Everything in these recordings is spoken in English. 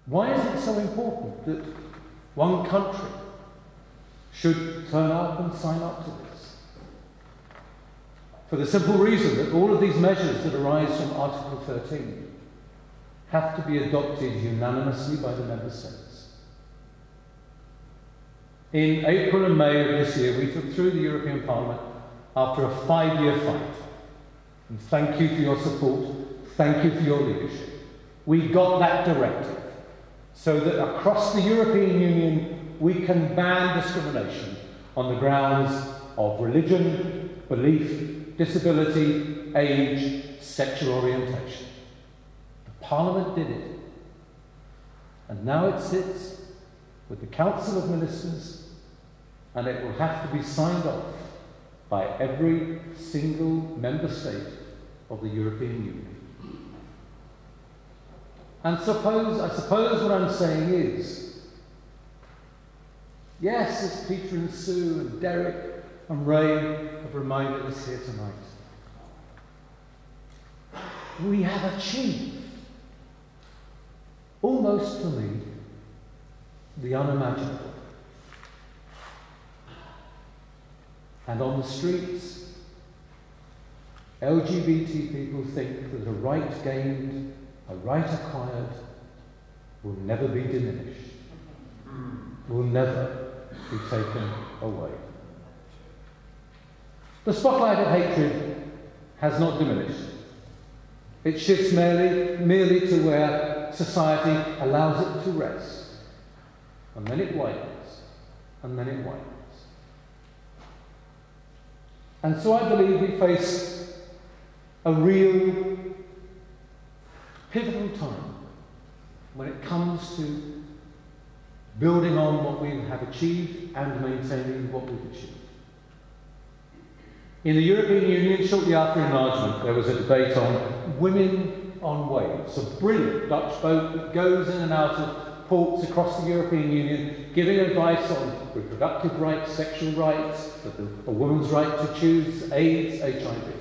Why is it so important that one country should turn up and sign up to this? For the simple reason that all of these measures that arise from Article 13 have to be adopted unanimously by the member states. In April and May of this year, we took through the European Parliament after a 5-year fight. And thank you for your support, thank you for your leadership. We got that directive so that across the European Union we can ban discrimination on the grounds of religion, belief, disability, age, sexual orientation. The Parliament did it. And now it sits with the Council of Ministers, and it will have to be signed off by every single member state of the European Union. And I suppose what I'm saying is, yes, as Peter and Sue and Derek and Ray have reminded us here tonight, we have achieved, almost for me, the unimaginable. And on the streets, LGBT people think that a right gained, a right acquired, will never be diminished, will never be taken away. The spotlight of hatred has not diminished. It shifts merely to where society allows it to rest, and then it widens, and then it widens. And so I believe we face a real pivotal time when it comes to building on what we have achieved and maintaining what we've achieved. In the European Union, shortly after enlargement, there was a debate on women on waves, a brilliant Dutch boat that goes in and out of ports across the European Union, giving advice on reproductive rights, sexual rights, a woman's right to choose, AIDS, HIV.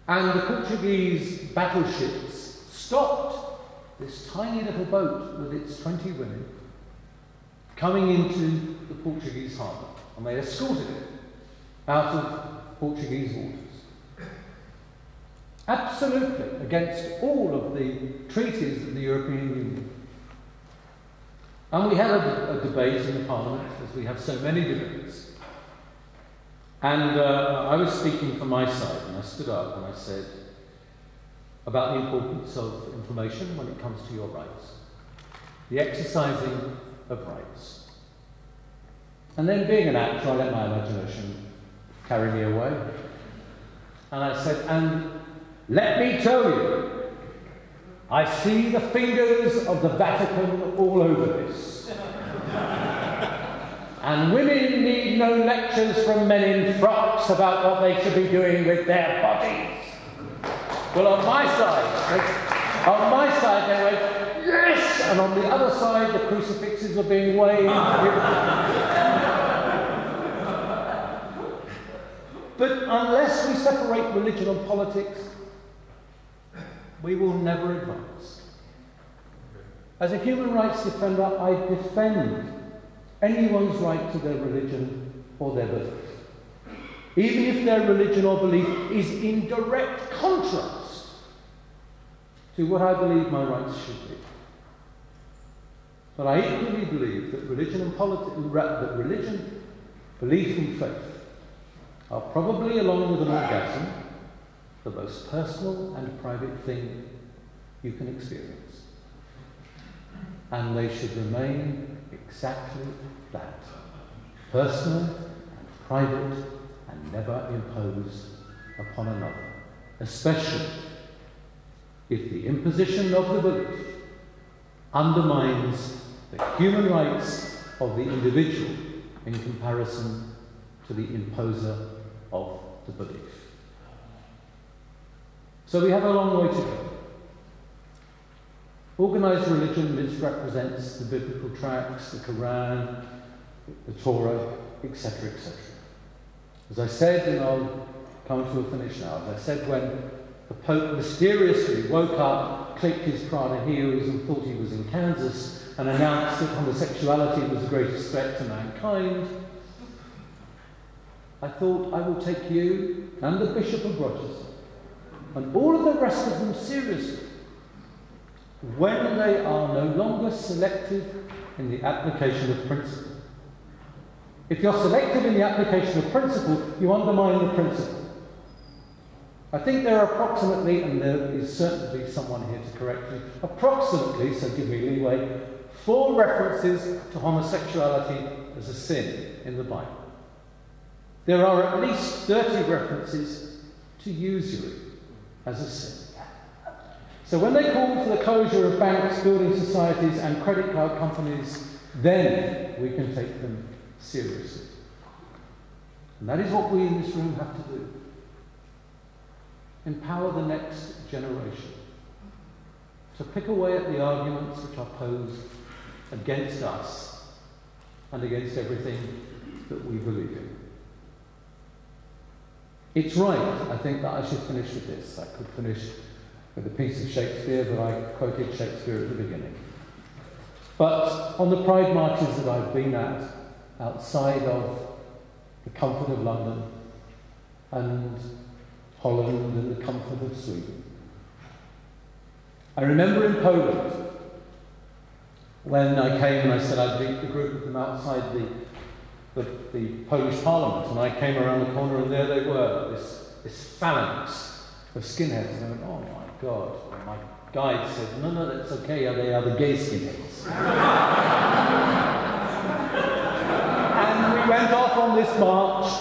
And the Portuguese battleships stopped this tiny little boat with its 20 women coming into the Portuguese harbour, and they escorted it out of Portuguese waters. Absolutely against all of the treaties of the European Union. And we had a debate in the Parliament, as we have so many debates. And I was speaking for my side, and I stood up and I said about the importance of information when it comes to your rights, the exercising of rights. And then, being an actor, I let my imagination carry me away. And I said, and let me tell you, I see the fingers of the Vatican all over this. And women need no lectures from men in frocks about what they should be doing with their bodies. Well, on my side they went, yes! And on the other side, the crucifixes are being waved. But unless we separate religion and politics, we will never advance. As a human rights defender, I defend anyone's right to their religion or their belief, even if their religion or belief is in direct contrast to what I believe my rights should be. But I equally believe that religion, belief and faith are probably, along with an orgasm, the most personal and private thing you can experience. And they should remain exactly that, personal and private and never imposed upon another, especially if the imposition of the belief undermines the human rights of the individual in comparison to the imposer of the belief. So we have a long way to go. Organised religion misrepresents the biblical tracts, the Quran, the Torah, etc., etc. As I said, and I'll come to a finish now, as I said when the Pope mysteriously woke up clicked his Prada heels and thought he was in Kansas and announced that homosexuality was the greatest threat to mankind, I thought, I will take you and the Bishop of Rochester and all of the rest of them seriously when they are no longer selective in the application of principle. If you're selective in the application of principle, you undermine the principle. I think there are approximately, and there is certainly someone here to correct me, approximately, so give me leeway, 4 references to homosexuality as a sin in the Bible. There are at least 30 references to usury as a sin. So when they call for the closure of banks, building societies and credit card companies, then we can take them seriously. And that is what we in this room have to do. Empower the next generation to pick away at the arguments which are posed against us and against everything that we believe in. It's right, I think, that I should finish with this. I could finish with a piece of Shakespeare, but I quoted Shakespeare at the beginning. But on the pride marches that I've been at, outside of the comfort of London and Holland and the comfort of Sweden, I remember in Poland, when I came and I said I'd meet the group of them outside the Polish Parliament, and I came around the corner and there they were, this phalanx of skinheads, and I went, oh my God. And my guide said, no, that's okay, they are the gay skinheads. And we went off on this march,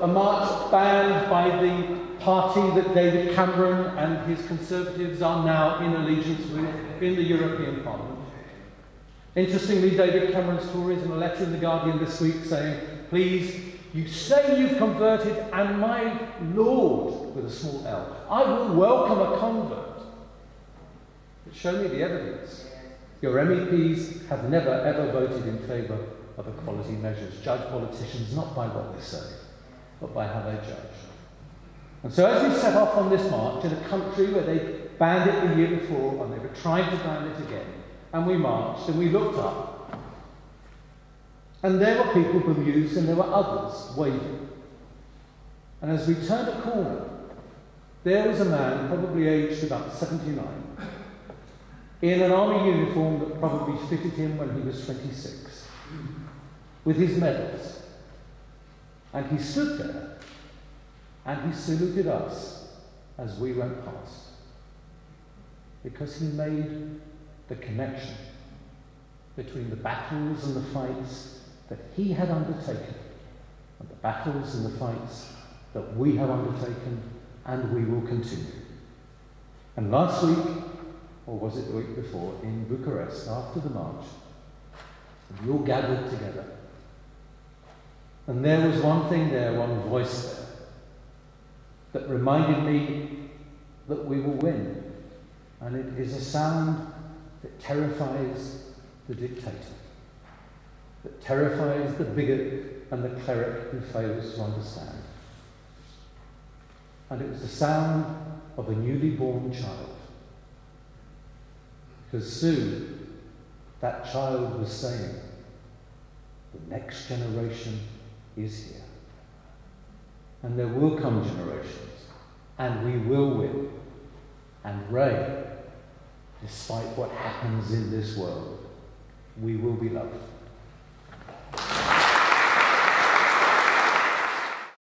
a march banned by the party that David Cameron and his Conservatives are now in allegiance with in the European Parliament. Interestingly, David Cameron's Tories in a letter in The Guardian this week saying, please, you say you've converted, and my Lord, with a small L, I will welcome a convert. But show me the evidence. Your MEPs have never ever voted in favour of equality measures. Judge politicians not by what they say, but by how they judge. And so as we set off on this march in a country where they banned it the year before and they were trying to ban it again, and we marched and we looked up, and there were people bemused and there were others waving. And as we turned a corner, there was a man, probably aged about 79, in an army uniform that probably fitted him when he was 26, with his medals. And he stood there and he saluted us as we went past, because he made the connection between the battles and the fights that he had undertaken and the battles and the fights that we have undertaken and we will continue. And last week, or was it the week before, in Bucharest, after the march, we all gathered together. And there was one thing there, one voice there, that reminded me that we will win. And it is a sound that terrifies the dictator, that terrifies the bigot and the cleric who fails to understand. And it was the sound of a newly born child. Because soon that child was saying, the next generation is here. And there will come generations, and we will win and reign. Despite what happens in this world, we will be loved.